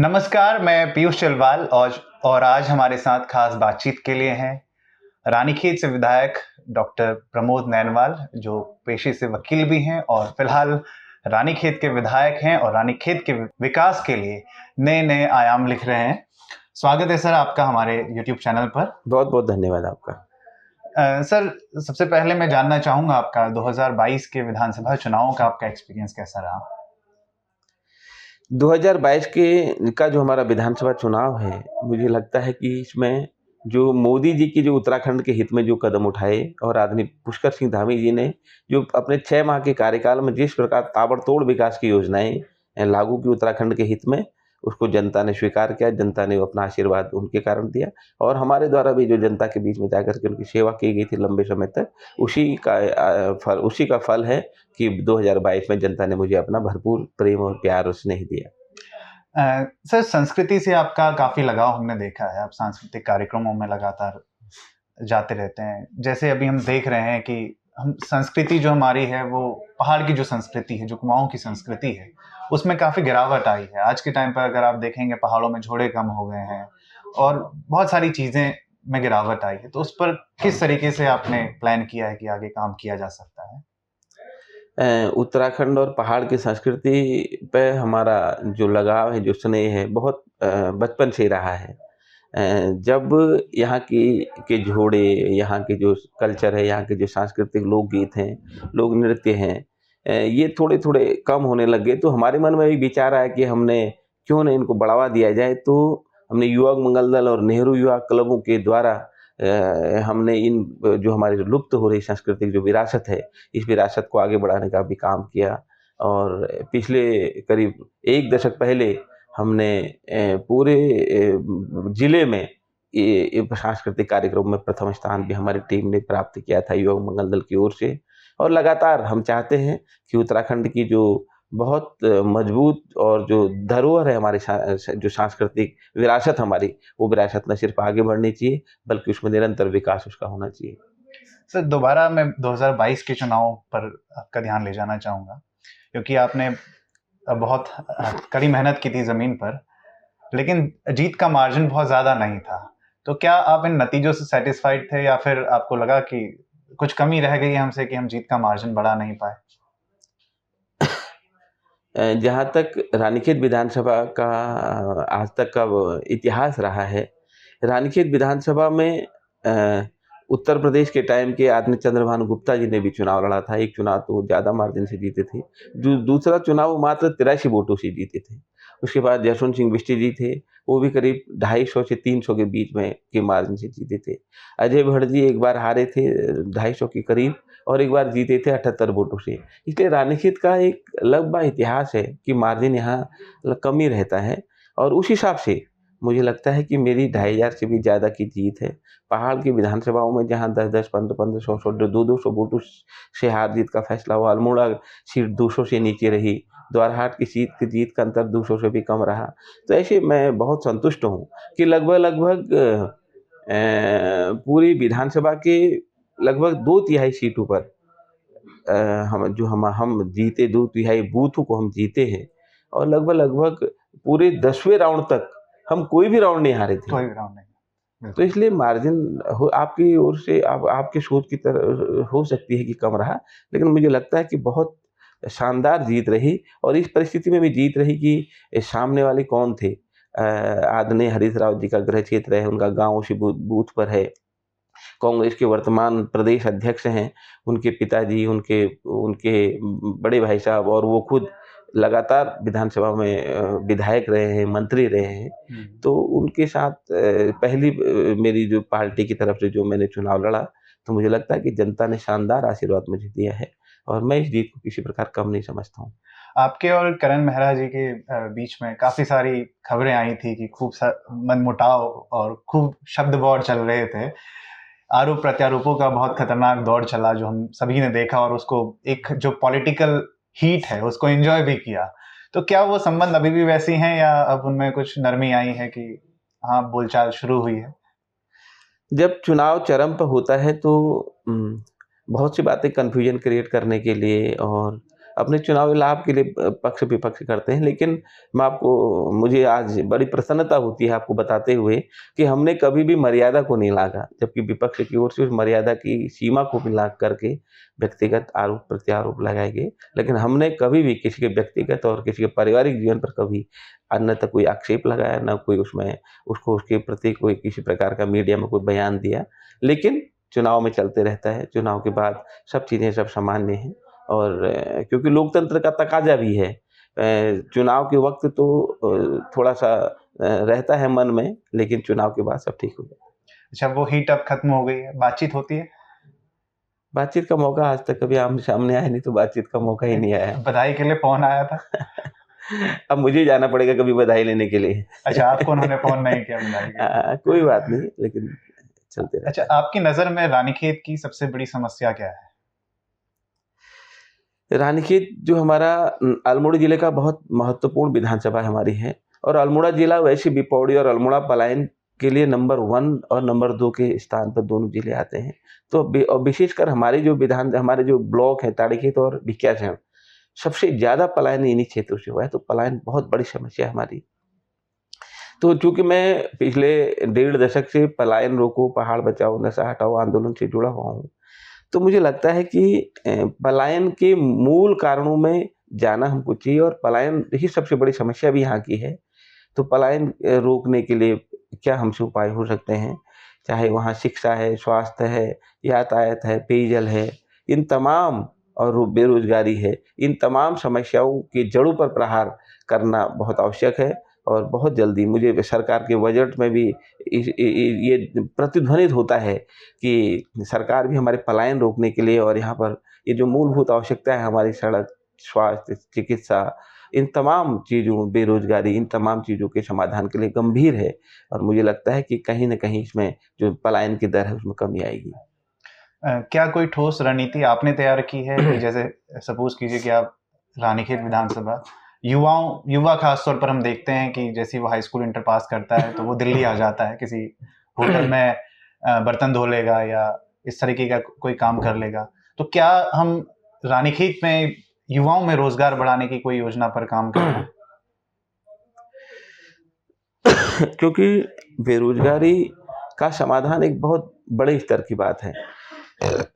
नमस्कार, मैं पीयूष चलवाल और आज हमारे साथ खास बातचीत के लिए हैं रानीखेत से विधायक डॉक्टर प्रमोद नैनवाल, जो पेशे से वकील भी हैं और फिलहाल रानीखेत के विधायक हैं और रानीखेत के विकास के लिए नए-नए आयाम लिख रहे हैं। स्वागत है सर आपका हमारे यूट्यूब चैनल पर। बहुत बहुत धन्यवाद आपका। सर, सबसे पहले मैं जानना चाहूँगा आपका 2022 के विधानसभा चुनावों का आपका एक्सपीरियंस कैसा रहा? 2022 का जो हमारा विधानसभा चुनाव है, मुझे लगता है कि इसमें जो मोदी जी की जो उत्तराखंड के हित में जो कदम उठाए और आदरणीय पुष्कर सिंह धामी जी ने जो अपने 6 माह के कार्यकाल में जिस प्रकार ताबड़तोड़ विकास की योजनाएं लागू की उत्तराखंड के हित में, उसको जनता ने स्वीकार किया। जनता ने अपना आशीर्वाद उनके कारण दिया और हमारे द्वारा भी जो जनता के बीच में जाकर के उनकी सेवा की गई थी लंबे समय तक, उसी का फल है कि 2022 में जनता ने मुझे अपना भरपूर प्रेम और प्यार और स्नेह दिया। सर, संस्कृति से आपका काफ़ी लगाव हमने देखा है। आप सांस्कृतिक कार्यक्रमों में लगातार जाते रहते हैं। जैसे अभी हम देख रहे हैं कि हम संस्कृति जो हमारी है वो पहाड़ की जो संस्कृति है, जो कुमाऊँ की संस्कृति है, उसमें काफ़ी गिरावट आई है। आज के टाइम पर अगर आप देखेंगे पहाड़ों में झोड़े कम हो गए हैं और बहुत सारी चीज़ें में गिरावट आई है। तो उस पर किस तरीके से आपने प्लान किया है कि आगे काम किया जा सकता है? उत्तराखंड और पहाड़ की संस्कृति पे हमारा जो लगाव है, जो स्नेह है, बहुत बचपन से ही रहा है। जब यहाँ के झोड़े, यहाँ के जो कल्चर है, यहाँ के जो सांस्कृतिक लोकगीत हैं, लोक नृत्य हैं, ये थोड़े-थोड़े कम होने लग गए, तो हमारे मन में भी विचार आया कि हमने क्यों ना इनको बढ़ावा दिया जाए। तो हमने युवक मंगल दल और नेहरू युवा क्लबों के द्वारा हमने इन जो हमारी जो लुप्त हो रही सांस्कृतिक जो विरासत है, इस विरासत को आगे बढ़ाने का भी काम किया। और पिछले करीब 1 दशक पहले हमने पूरे जिले में ये सांस्कृतिक कार्यक्रम में प्रथम स्थान भी हमारी टीम ने प्राप्त किया था युवक मंगल दल की ओर से। और लगातार हम चाहते हैं कि उत्तराखंड की जो बहुत मजबूत और जो धरोहर है हमारी जो सांस्कृतिक विरासत हमारी, वो विरासत न सिर्फ आगे बढ़नी चाहिए बल्कि उसमें निरंतर विकास उसका होना चाहिए। सर, दोबारा मैं 2022 के चुनाव पर आपका ध्यान ले जाना चाहूँगा, क्योंकि आपने बहुत कड़ी मेहनत की थी ज़मीन पर, लेकिन जीत का मार्जिन बहुत ज़्यादा नहीं था। तो क्या आप इन नतीजों से सैटिस्फाइड थे या फिर आपको लगा कि कुछ कमी रह गई हमसे कि हम जीत का मार्जिन बढ़ा नहीं पाए? जहाँ तक रानीखेत विधानसभा का आज तक का वो इतिहास रहा है, रानीखेत विधानसभा में उत्तर प्रदेश के टाइम के आदरणीय चंद्रभानु गुप्ता जी ने भी चुनाव लड़ा था। एक चुनाव तो ज़्यादा मार्जिन से जीते थे, जो दूसरा चुनाव वो मात्र 83 वोटों से जीते थे। उसके बाद जसवंत सिंह बिष्ट जी थे, वो भी करीब 250 से 300 के बीच में के मार्जिन से जीते थे। अजय भट्ट जी एक बार हारे थे 250 के करीब और एक बार जीते थे 78 वोटों से। इसलिए रानीखेत का एक लंबा इतिहास है कि मार्जिन यहाँ कम ही रहता है और उस हिसाब से मुझे लगता है कि मेरी 2500 से भी ज़्यादा की जीत है। पहाड़ की विधानसभाओं में जहाँ 10-10, 15-15, 100-100, 200-200 वोटों से हार-जीत का फैसला हुआ। अल्मोड़ा सीट 200 से नीचे रही, द्वारहाट की जीत का अंतर 200 से भी कम रहा। तो ऐसे मैं बहुत संतुष्ट हूँ कि लगभग पूरी विधानसभा के लगभग 2/3 सीटों पर हम जीते, 2/3 बूथों को हम जीते हैं और लगभग पूरे 10वें राउंड तक हम कोई भी राउंड नहीं हारे थे। कोई भी राउंड नहीं। तो इसलिए मार्जिन आपकी ओर से आपके सोच की तरह हो सकती है कि कम रहा, लेकिन मुझे लगता है कि बहुत शानदार जीत रही और इस परिस्थिति में भी जीत रही कि सामने वाले कौन थे। आदरणीय हरीश राव जी का गृह क्षेत्र है, उनका गाँव उसी बूथ पर है। कांग्रेस के वर्तमान प्रदेश अध्यक्ष हैं, उनके पिताजी, उनके उनके बड़े भाई साहब और वो खुद लगातार विधानसभा में विधायक रहे हैं, मंत्री रहे हैं। तो उनके साथ पहली मेरी जो पार्टी की तरफ से जो मैंने चुनाव लड़ा, तो मुझे लगता है कि जनता ने शानदार आशीर्वाद मुझे दिया है और मैं इस जीत को किसी प्रकार कम नहीं समझता हूँ। आपके और करण मेहरा जी के बीच में काफ़ी सारी खबरें आई थी कि खूब मनमुटाव और खूब शब्द वॉर चल रहे थे। आरोप प्रत्यारोपों का बहुत खतरनाक दौर चला जो हम सभी ने देखा और उसको एक जो पॉलिटिकल हीट है उसको एंजॉय भी किया। तो क्या वो संबंध अभी भी वैसी हैं या अब उनमें कुछ नरमी आई है कि हाँ, बोलचाल शुरू हुई है? जब चुनाव चरम पर होता है तो बहुत सी बातें कन्फ्यूजन क्रिएट करने के लिए और अपने चुनावी लाभ के लिए पक्ष विपक्ष करते हैं। लेकिन मुझे आज बड़ी प्रसन्नता होती है आपको बताते हुए कि हमने कभी भी मर्यादा को नहीं लाँघा, जबकि विपक्ष की ओर से उस मर्यादा की सीमा को भी लाँघ करके व्यक्तिगत आरोप प्रत्यारोप लगाए गए। लेकिन हमने कभी भी किसी के व्यक्तिगत और किसी के पारिवारिक जीवन पर कभी अन्यथा कोई आक्षेप लगाया, ना कोई उसमें उसको उसके प्रति कोई किसी प्रकार का मीडिया में कोई बयान दिया। लेकिन चुनाव में चलते रहता है, चुनाव के बाद सब चीज़ें सब सामान्य हैं और क्योंकि लोकतंत्र का तकाज़ा भी है। चुनाव के वक़्त तो थोड़ा-सा रहता है मन में, लेकिन चुनाव के बाद सब ठीक हो जाता है। अच्छा, वो हीट अब खत्म हो गई है, बातचीत होती है? बातचीत का मौका आज तक कभी आमने-सामने आया नहीं, तो बातचीत का मौका ही नहीं आया। बधाई के लिए फ़ोन आया था? अब मुझे ही जाना पड़ेगा कभी बधाई लेने के लिए। अच्छा, आपको उन्होंने फ़ोन नहीं किया बधाई के लिए? कोई बात नहीं, लेकिन चलते रहता अच्छा, है। आपकी नज़र में रानीखेत की सबसे बड़ी समस्या क्या है? रानीखेत जो हमारा अल्मोड़ा जिले का बहुत महत्वपूर्ण विधानसभा हमारी है और अल्मोड़ा जिला वैसे भी पौड़ी और अल्मोड़ा पलायन के लिए नंबर 1 और नंबर 2 के स्थान पर दोनों जिले आते हैं। तो और विशेषकर हमारे जो ब्लॉक है ताड़ीखेत और भिकियासैंण, सबसे ज़्यादा पलायन इन्हीं क्षेत्रों से हुआ है, तो पलायन बहुत बड़ी समस्या है हमारी। तो चूँकि मैं पिछले 1.5 दशक से पलायन रोको, पहाड़ बचाओ, नशा हटाओ आंदोलन से जुड़ा हुआ हूँ, तो मुझे लगता है कि पलायन के मूल कारणों में जाना हमको चाहिए और पलायन ही सबसे बड़ी समस्या भी यहाँ की है। तो पलायन रोकने के लिए क्या हमसे उपाय हो सकते हैं? चाहे वहाँ शिक्षा है, स्वास्थ्य है, यातायात है, पेयजल है, इन तमाम और बेरोज़गारी है, इन तमाम समस्याओं की जड़ों पर प्रहार करना बहुत आवश्यक है और बहुत जल्दी मुझे सरकार के बजट में भी ये प्रतिध्वनित होता है कि सरकार भी हमारे पलायन रोकने के लिए और यहाँ पर ये जो मूलभूत आवश्यकता है हमारी सड़क, स्वास्थ्य, चिकित्सा, इन तमाम चीज़ों बेरोज़गारी, इन तमाम चीज़ों के समाधान के लिए गंभीर है और मुझे लगता है कि कहीं न कहीं इसमें जो पलायन की दर है उसमें कमी आएगी। क्या कोई ठोस रणनीति आपने तैयार की है कि जैसे सपोज़ कीजिए कि आप रानीखेत विधानसभा युवा खास तौर पर हम देखते हैं कि जैसे ही वो हाई स्कूल इंटर पास करता है तो वो दिल्ली आ जाता है, किसी होटल में बर्तन धो लेगा या इस तरीके का कोई काम कर लेगा। तो क्या हम रानीखेत में युवाओं में रोज़गार बढ़ाने की कोई योजना पर काम कर रहे हैं? क्योंकि बेरोज़गारी का समाधान एक बहुत बड़े स्तर की बात है।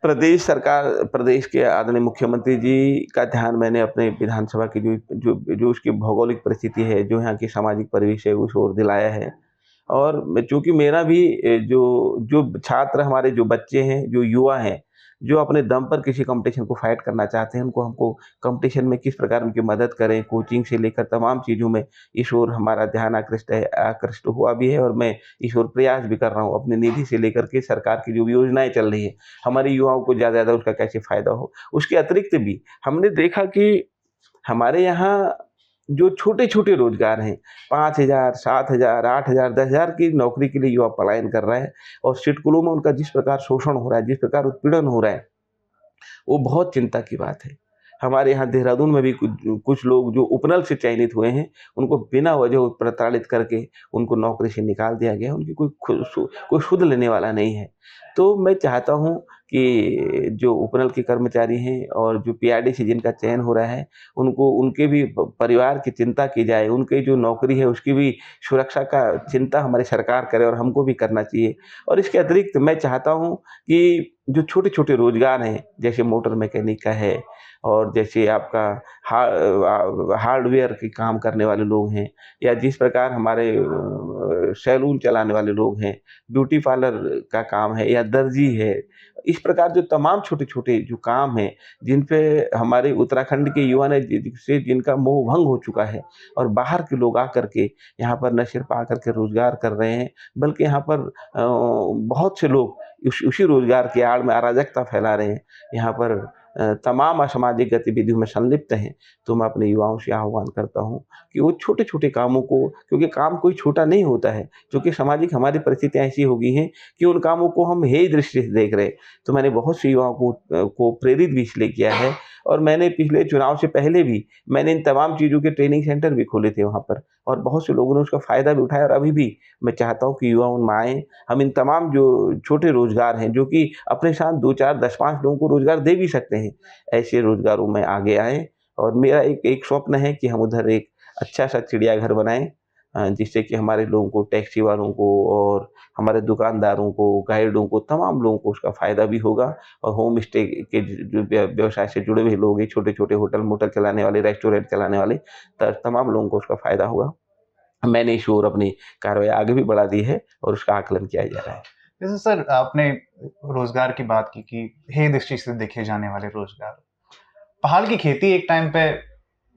प्रदेश के आदरणीय मुख्यमंत्री जी का ध्यान मैंने अपने विधानसभा की जो उसकी भौगोलिक परिस्थिति है, जो यहाँ की सामाजिक परिवेश है, उस ओर दिलाया है। और चूँकि मेरा भी जो छात्र हमारे जो बच्चे हैं, जो युवा हैं, जो अपने दम पर किसी कॉम्पिटिशन को फाइट करना चाहते हैं, हमको कॉम्पिटिशन में किस प्रकार उनकी मदद करें, कोचिंग से लेकर तमाम चीज़ों में इस ओर हमारा ध्यान आकृष्ट हुआ भी है और मैं इस ओर प्रयास भी कर रहा हूँ। अपनी निधि से लेकर के सरकार की जो भी योजनाएँ चल रही हैं, हमारे युवाओं को ज़्यादा से ज़्यादा उसका कैसे फ़ायदा हो। उसके अतिरिक्त भी हमने देखा कि हमारे यहाँ जो छोटे-छोटे रोज़गार हैं, 5,000, 7,000, 8,000, 10,000 की नौकरी के लिए युवा पलायन कर रहा है और सिटकुलों में उनका जिस प्रकार शोषण हो रहा है, जिस प्रकार उत्पीड़न हो रहा है, वो बहुत चिंता की बात है। हमारे यहाँ देहरादून में भी कुछ लोग जो उपनल से चयनित हुए हैं, उनको बिना वजह प्रताड़ित करके उनको नौकरी से निकाल दिया गया। उनकी कोई सुध लेने वाला नहीं है। तो मैं चाहता हूँ कि जो उपनल के कर्मचारी हैं और जो पीआरडी से जिनका चयन हो रहा है, उनके भी परिवार की चिंता की जाए। उनकी जो नौकरी है उसकी भी सुरक्षा का चिंता हमारी सरकार करे और हमको भी करना चाहिए। और इसके अतिरिक्त मैं चाहता हूँ कि जो छोटे-छोटे रोज़गार हैं, जैसे मोटर मैकेनिक का है और जैसे आपका हार्डवेयर के काम करने वाले लोग हैं या जिस प्रकार हमारे सैलून चलाने वाले लोग हैं, ब्यूटी पार्लर का काम है या दर्जी है। इस प्रकार जो तमाम छोटे-छोटे जो काम हैं, जिन पे हमारे उत्तराखंड के युवा ने जिनका मोह भंग हो चुका है और बाहर के लोग आकर के यहाँ पर न सिर्फ आकर के रोज़गार कर रहे हैं, बल्कि यहाँ पर बहुत से लोग उसी रोज़गार की आड़ में अराजकता फैला रहे हैं। यहाँ पर तमाम असामाजिक गतिविधियों में संलिप्त हैं। तो मैं अपने युवाओं से आह्वान करता हूँ कि वो छोटे-छोटे कामों को, क्योंकि काम कोई छोटा नहीं होता है, क्योंकि सामाजिक हमारी परिस्थितियाँ ऐसी हो गई हैं कि उन कामों को हम हेय दृष्टि से देख रहे हैं। तो मैंने बहुत से युवाओं को प्रेरित भी इसलिए किया है और मैंने पिछले चुनाव से पहले भी मैंने इन तमाम चीज़ों के ट्रेनिंग सेंटर भी खोले थे वहाँ पर और बहुत से लोगों ने उसका फ़ायदा भी उठाया और अभी भी मैं चाहता हूँ कि युवा उनमें आएँ। हम इन तमाम जो छोटे रोज़गार हैं, जो कि अपने साथ 2, 4, 10, 5 लोगों को रोज़गार दे भी सकते हैं, ऐसे रोज़गारों में आगे आएँ और मेरा एक एक स्वप्न है कि हम उधर एक अच्छा-सा चिड़ियाघर बनाएँ, जिससे कि हमारे लोगों को, टैक्सी वालों को और हमारे दुकानदारों को, गाइडों को, तमाम लोगों को उसका फ़ायदा भी होगा। और होम स्टे के जो व्यवसाय से जुड़े हुए लोग हैं, छोटे-छोटे होटल-मोटल चलाने वाले, रेस्टोरेंट चलाने वाले, तमाम लोगों को उसका फ़ायदा होगा। मैंने इस ओर अपनी कार्रवाई आगे भी बढ़ा दी है और उसका आकलन किया जा रहा है। जैसे सर आपने रोजगार की बात की कि हे दृष्टि से देखे जाने वाले रोजगार, पहाड़ की खेती एक टाइम पे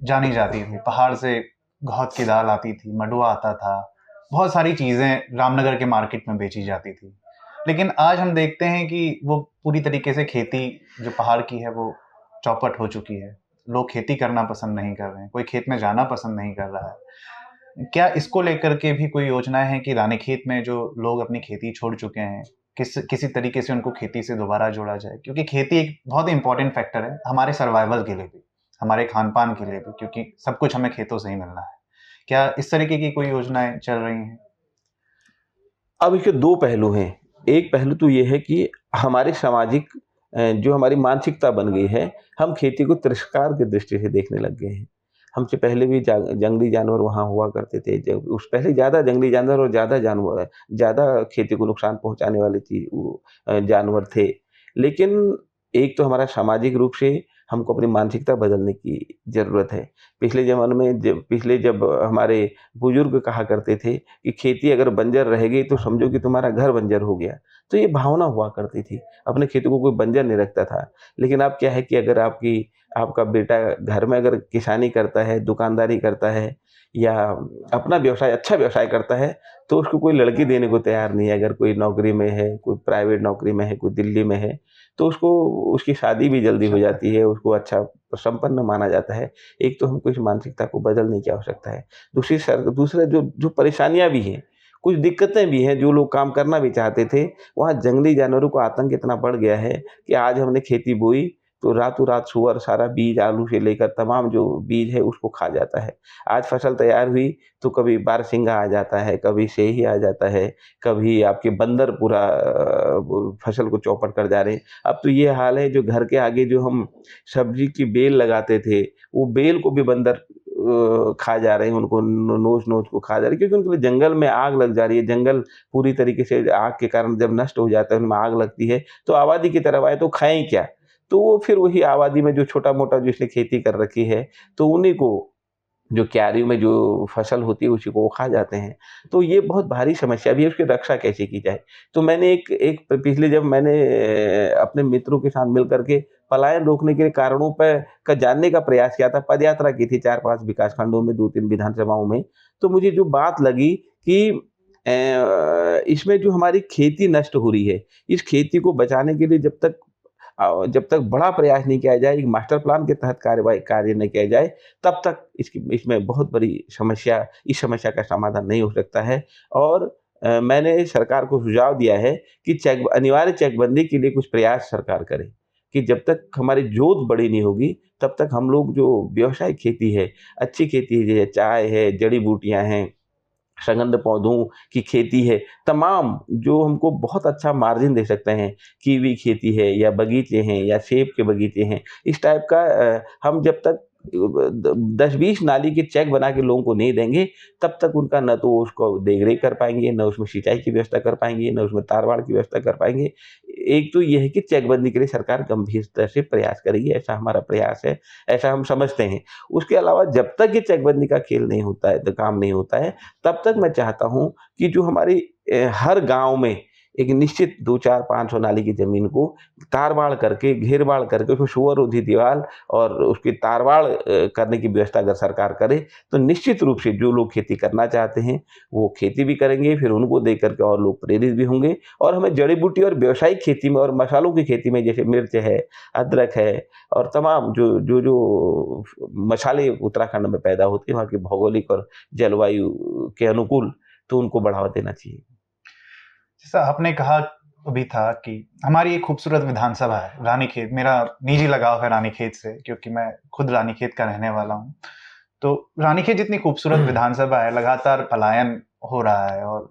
जानी जाती थी। पहाड़ से घौद की दाल आती थी, मडुआ आता था, बहुत सारी चीजें रामनगर के मार्केट में बेची जाती थी। लेकिन आज हम देखते हैं कि वो पूरी तरीके से खेती जो पहाड़ की है वो चौपट हो चुकी है। लोग खेती करना पसंद नहीं कर रहे हैं, कोई खेत में जाना पसंद नहीं कर रहा है। क्या इसको लेकर के भी कोई योजनाएं हैं कि रानीखेत में जो लोग अपनी खेती छोड़ चुके हैं, किसी तरीके से उनको खेती से दोबारा जोड़ा जाए? क्योंकि खेती एक बहुत ही इंपॉर्टेंट फैक्टर है हमारे सर्वाइवल के लिए भी, हमारे खान-पान के लिए भी, क्योंकि सब कुछ हमें खेतों से ही मिलना है। क्या इस तरीके की कोई योजनाएं चल रही हैं? अब इसके 2 पहलू हैं। एक पहलू तो ये है कि हमारे सामाजिक जो हमारी मानसिकता बन गई है, हम खेती को तिरस्कार की दृष्टि से देखने लग गए हैं। हमसे पहले भी जंगली जानवर वहाँ हुआ करते थे। जब उस पहले ज़्यादा जंगली जानवर और ज़्यादा खेती को नुकसान पहुँचाने वाली जानवर थे। लेकिन एक तो हमारा सामाजिक रूप से हमको अपनी मानसिकता बदलने की ज़रूरत है। पिछले ज़माने में जब हमारे बुजुर्ग कहा करते थे कि खेती अगर बंजर रहेगी तो समझो कि तुम्हारा घर बंजर हो गया। तो ये भावना हुआ करती थी। अपने खेतों को कोई बंजर नहीं रखता था। लेकिन अब क्या है कि अगर आपका बेटा घर में अगर किसानी करता है, दुकानदारी करता है या अपना व्यवसाय अच्छा व्यवसाय करता है, तो उसको कोई लड़की देने को तैयार नहीं है। अगर कोई नौकरी में है, कोई प्राइवेट नौकरी में है, कोई दिल्ली में है, तो उसकी शादी भी जल्दी हो जाती है, उसको अच्छा संपन्न माना जाता है। एक तो हमको इस मानसिकता को बदलने की आवश्यकता है। दूसरा जो जो परेशानियाँ भी हैं, कुछ दिक्कतें भी हैं, जो लोग काम करना भी चाहते थे, वहाँ जंगली जानवरों का आतंक इतना बढ़ गया है कि आज हमने खेती बोई, तो रातों-रात सूअर सारा बीज आलू से लेकर तमाम जो बीज है उसको खा जाता है। आज फसल तैयार हुई तो कभी बारहसिंगा आ जाता है, कभी सेही आ जाता है, कभी आपके बंदर पूरा वो फसल को चौपट कर जा रहे हैं। अब तो ये हाल है, जो घर के आगे जो हम सब्जी की बेल लगाते थे, वो बेल को भी बंदर खा जा रहे हैं, उनको नोच-नोच को खा जा रहे हैं, क्योंकि उनके लिए जंगल में आग लग जा रही है। जंगल पूरी तरीके से आग के कारण जब नष्ट हो जाता है, उनमें आग लगती है, तो आबादी की तरफ आए तो खाएँ क्या? तो वो फिर वही आबादी में जो छोटा-मोटा जिसने खेती कर रखी है, तो उन्हीं को जो क्यारियों में जो फसल होती है उसी को वो खा जाते हैं। तो ये बहुत भारी समस्या भी है, उसकी रक्षा कैसे की जाए? तो मैंने एक एक पिछले जब मैंने अपने मित्रों के साथ मिल कर के पलायन रोकने के कारणों पे का जानने का प्रयास किया था, पदयात्रा की थी 4-5 विकास खंडों में, 2-3 विधानसभाओं में। तो मुझे जो बात लगी कि इसमें जो हमारी खेती नष्ट हो रही है, इस खेती को बचाने के लिए जब तक बड़ा प्रयास नहीं किया जाए, एक मास्टर प्लान के तहत कार्य नहीं किया जाए, तब तक इसमें बहुत बड़ी इस समस्या का समाधान नहीं हो सकता है। और मैंने सरकार को सुझाव दिया है कि अनिवार्य चेकबंदी के लिए कुछ प्रयास सरकार करे, कि जब तक हमारी जोत बड़ी नहीं होगी, तब तक हम लोग जो व्यावसायिक खेती है, अच्छी खेती है, जैसे चाय है, जड़ी-बूटियाँ हैं, सगंध पौधों की खेती है, तमाम जो हमको बहुत अच्छा मार्जिन दे सकते हैं, कीवी खेती है या बगीचे हैं या सेब के बगीचे हैं, इस टाइप का हम जब तक 10-20 नाली के चेक बना के लोगों को नहीं देंगे, तब तक उनका न तो उसको देख-रेख कर पाएँगे, न उसमें सिंचाई की व्यवस्था कर पाएँगे, न उसमें तार-बाड़ की व्यवस्था कर पाएँगे। एक तो ये है कि चेकबंदी के लिए सरकार गंभीरता से प्रयास करेगी, ऐसा हमारा प्रयास है, ऐसा हम समझते हैं। उसके अलावा जब तक ये चेकबंदी का खेल नहीं होता है, तो काम नहीं होता है, तब तक मैं चाहता हूँ कि जो हमारी हर गाँव में एक निश्चित 2, 4, 500 नाली की ज़मीन को तार-बाड़ करके, घेर-बाड़ करके उसमें सुअर-रोधी दीवार और उसकी तार-बाड़ करने की व्यवस्था अगर सरकार करे, तो निश्चित रूप से जो लोग खेती करना चाहते हैं, वो खेती भी करेंगे, फिर उनको देख कर के और लोग प्रेरित भी होंगे। और हमें जड़ी-बूटी और व्यावसायिक खेती में और मसालों की खेती में, जैसे मिर्च है, अदरक है और तमाम जो मसाले उत्तराखंड में पैदा होते हैं, वहाँ की भौगोलिक और जलवायु के अनुकूल, तो उनको बढ़ावा देना चाहिए। जैसा आपने कहा अभी था कि हमारी एक खूबसूरत विधानसभा है रानीखेत। मेरा निजी लगाव है रानीखेत से, क्योंकि मैं खुद रानीखेत का रहने वाला हूँ। तो रानीखेत जितनी खूबसूरत विधानसभा है, लगातार पलायन हो रहा है। और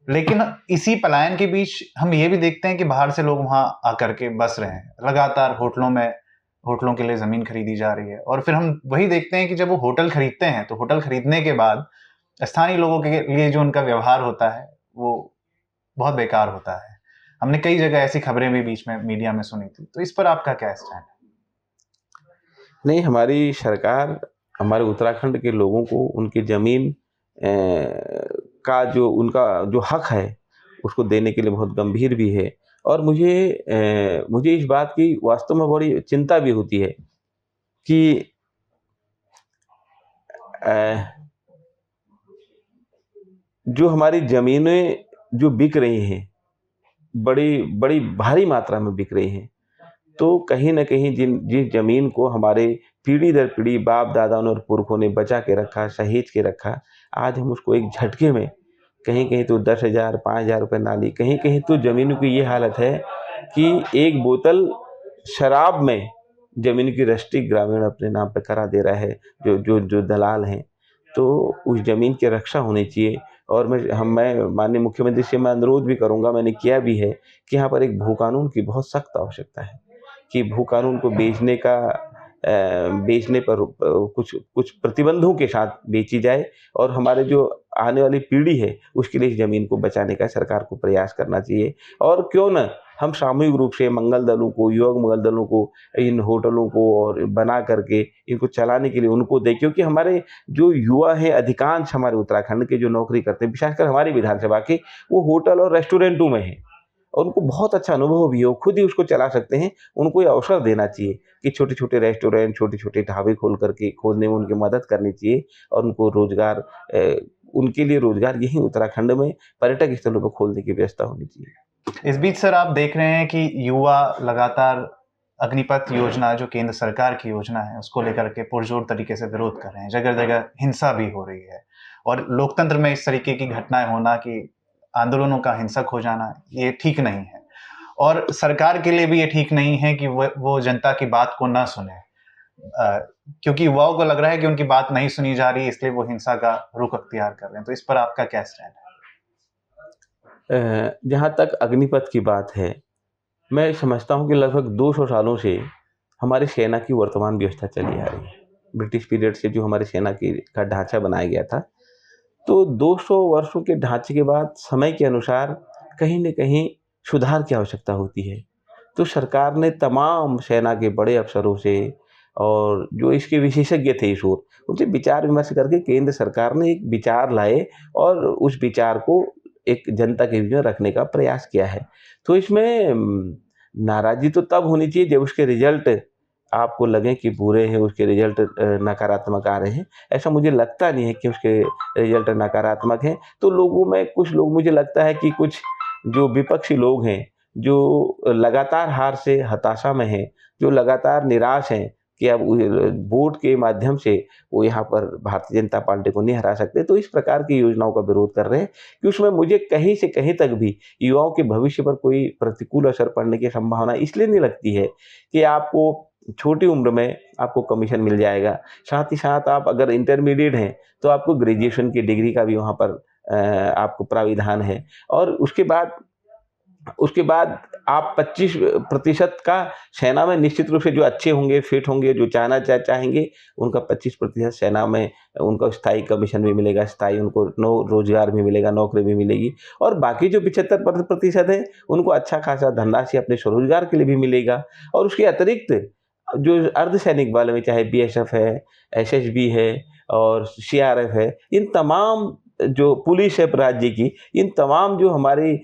लेकिन इसी पलायन के बीच हम ये भी देखते हैं कि बाहर से लोग वहाँ आकर के बस रहे हैं। लगातार होटलों में होटलों के लिए ज़मीन खरीदी जा रही है। और फिर हम वही देखते हैं कि जब वो होटल खरीदते हैं, तो होटल खरीदने के बाद स्थानीय लोगों के लिए जो उनका व्यवहार होता है, वो बहुत बेकार होता है। हमने कई जगह ऐसी खबरें भी बीच में मीडिया में सुनी थी। तो इस पर आपका क्या स्टैंड है? नहीं, हमारी सरकार हमारे उत्तराखंड के लोगों को उनकी ज़मीन का जो उनका जो हक है, उसको देने के लिए बहुत गंभीर भी है। और मुझे इस बात की वास्तव में बड़ी चिंता भी होती है कि अ, जो हमारी ज़मीनें जो बिक रही हैं, बड़ी बड़ी भारी मात्रा में बिक रही हैं। तो कहीं न कहीं जिस ज़मीन को हमारे पीढ़ी दर पीढ़ी बाप-दादाओं ने और पुरखों ने बचा के रखा, सहेज के रखा, आज हम उसको एक झटके में कहीं-कहीं तो 10,000 ₹5,000 रुपए नाली, कहीं-कहीं तो ज़मीनों की ये हालत है कि एक बोतल शराब में ज़मीन की रजिस्ट्री ग्रामीण अपने नाम पे करा दे रहा है, जो दलाल हैं। तो उस ज़मीन की रक्षा होनी चाहिए। और मैं माननीय मुख्यमंत्री से मैं अनुरोध भी करूँगा, मैंने किया भी है कि यहाँ पर एक भू कानून की बहुत सख्त आवश्यकता है। कि भू कानून को बेचने पर कुछ कुछ प्रतिबंधों के साथ बेची जाए और हमारे जो आने वाली पीढ़ी है, उसके लिए इस ज़मीन को बचाने का सरकार को प्रयास करना चाहिए। और क्यों ना हम सामूहिक रूप से मंगल दलों को, युवक मंगल दलों को, इन होटलों को और बना करके इनको चलाने के लिए उनको दें, क्योंकि हमारे जो युवा हैं अधिकांश हमारे उत्तराखंड के जो नौकरी करते हैं, विशेषकर हमारी विधानसभा के, वो होटल और रेस्टोरेंटों में हैं। और उनको बहुत अच्छा अनुभव भी है, वो खुद ही उसको चला सकते हैं। उनको ये अवसर देना चाहिए कि छोटे-छोटे रेस्टोरेंट, छोटे-छोटे ढाबे खोलने में उनकी मदद करनी चाहिए और उनको उनके लिए रोज़गार यहीं उत्तराखंड में पर्यटक स्थलों पर खोलने की व्यवस्था होनी चाहिए। इस बीच सर आप देख रहे हैं कि युवा लगातार अग्निपथ योजना जो केंद्र सरकार की योजना है, उसको लेकर के पुरजोर तरीके से विरोध कर रहे हैं। जगह-जगह हिंसा भी हो रही है और लोकतंत्र में इस तरीके की घटनाएँ होना कि आंदोलनों का हिंसक हो जाना, ये ठीक नहीं है। और सरकार के लिए भी ये ठीक नहीं है कि वो जनता की बात को ना सुने। क्योंकि युवाओं को लग रहा है कि उनकी बात नहीं सुनी जा रही है, इसलिए वो हिंसा का रुख अख्तियार कर रहे हैं। तो इस पर आपका क्या स्टैंड जहाँ तक अग्निपथ की बात है, मैं समझता हूँ कि लगभग 200 सालों से हमारी सेना की वर्तमान व्यवस्था चली आ रही है। ब्रिटिश पीरियड से जो हमारी सेना की का ढाँचा बनाया गया था, तो 200 वर्षों के ढाँचे के बाद समय के अनुसार कहीं न कहीं सुधार की आवश्यकता होती है। तो सरकार ने तमाम सेना के बड़े अफ़सरों से और जो इसके विशेषज्ञ थे इस ओर, उनसे विचार-विमर्श करके केंद्र सरकार ने एक विचार लाए और उस विचार को एक जनता के बीच में रखने का प्रयास किया है। तो इसमें नाराज़ी तो तब होनी चाहिए जब उसके रिज़ल्ट आपको लगे कि बुरे हैं, उसके रिज़ल्ट नकारात्मक आ रहे हैं। ऐसा मुझे लगता नहीं है कि उसके रिज़ल्ट नकारात्मक हैं। तो लोगों में कुछ लोग, मुझे लगता है कि कुछ जो विपक्षी लोग हैं, जो लगातार हार से हताशा में हैं, जो लगातार निराश हैं कि अब वोट के माध्यम से वो यहाँ पर भारतीय जनता पार्टी को नहीं हरा सकते, तो इस प्रकार की योजनाओं का विरोध कर रहे हैं कि उसमें मुझे कहीं से कहीं तक भी युवाओं के भविष्य पर कोई प्रतिकूल असर पड़ने की संभावना इसलिए नहीं लगती है कि आपको छोटी उम्र में आपको कमीशन मिल जाएगा। साथ ही साथ आप अगर इंटरमीडिएट हैं, तो आपको ग्रेजुएशन की डिग्री का भी वहाँ पर आपको प्राविधान है और उसके बाद आप 25% का सेना में निश्चित रूप से जो अच्छे होंगे, फिट होंगे, जो चाहेंगे, उनका 25% सेना में उनको स्थायी कमीशन भी मिलेगा, स्थायी उनको रोज़गार भी मिलेगा, नौकरी भी मिलेगी और बाकी जो 75% है, उनको अच्छा खासा धनराशि अपने स्वरोज़गार के लिए भी मिलेगा। और उसके अतिरिक्त जो अर्धसैनिक बल में चाहे बीएसएफ है, एसएसबी है और सीआरएफ है, इन तमाम जो पुलिस है राज्य की, इन तमाम जो हमारी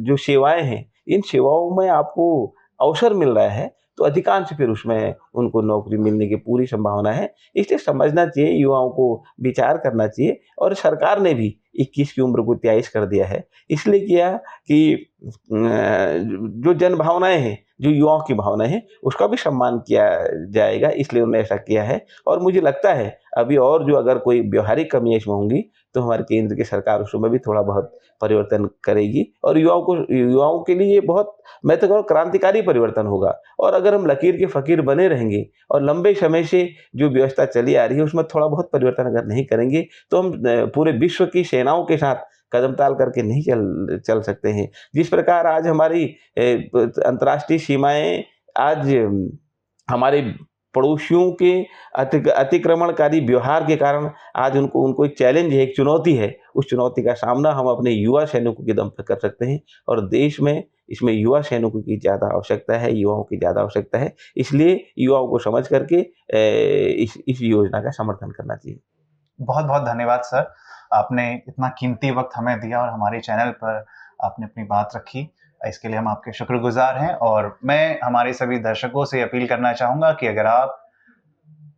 जो सेवाएँ हैं, इन सेवाओं में आपको अवसर मिल रहा है, तो अधिकांश फिर उसमें उनको नौकरी मिलने की पूरी संभावना है। इसलिए समझना चाहिए, युवाओं को विचार करना चाहिए और सरकार ने भी 21 की उम्र को 23 कर दिया है। इसलिए किया कि जो जनभावनाएँ हैं, जो युवाओं की भावनाएँ हैं, उसका भी सम्मान किया जाएगा, इसलिए उन्होंने ऐसा किया है। और मुझे लगता है अभी और जो अगर कोई व्यावहारिक कमियाँ इसमें होंगी, तो हमारे केंद्र की सरकार उसमें भी थोड़ा बहुत परिवर्तन करेगी और युवाओं के लिए ये बहुत, मैं तो कहूँ, क्रांतिकारी परिवर्तन होगा। और अगर हम लकीर के फ़कीर बने रहेंगे और लंबे समय से जो व्यवस्था चली आ रही है उसमें थोड़ा बहुत परिवर्तन अगर नहीं करेंगे, तो हम पूरे विश्व की सेनाओं के साथ कदम-ताल करके नहीं चल सकते हैं। जिस प्रकार आज हमारी अंतर्राष्ट्रीय सीमाएँ आज हमारे पड़ोसियों के अतिक्रमणकारी व्यवहार के कारण आज उनको एक चैलेंज है, एक चुनौती है। उस चुनौती का सामना हम अपने युवा सैनिकों के दम पर कर सकते हैं और देश में इसमें युवा सैनिकों की ज़्यादा आवश्यकता है, युवाओं की ज़्यादा आवश्यकता है। इसलिए युवाओं को समझ करके इस योजना का समर्थन करना चाहिए। बहुत-बहुत धन्यवाद सर। आपने इतना कीमती वक़्त हमें दिया और हमारे चैनल पर आपने अपनी बात रखी। इसके लिए हम आपके शुक्रगुज़ार हैं और मैं हमारे सभी दर्शकों से अपील करना चाहूँगा कि अगर आप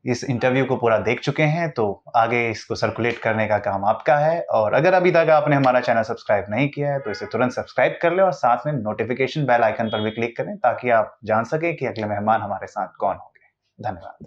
इस इंटरव्यू को पूरा देख चुके हैं, तो आगे इसको सर्कुलेट करने का काम आपका है और अगर अभी तक आपने हमारा चैनल सब्सक्राइब नहीं किया है, तो इसे तुरंत सब्सक्राइब कर लें और साथ में नोटिफ़िकेशन बेल आइकन पर भी क्लिक करें ताकि आप जान सकें कि अगले मेहमान हमारे साथ कौन होंगे। धन्यवाद।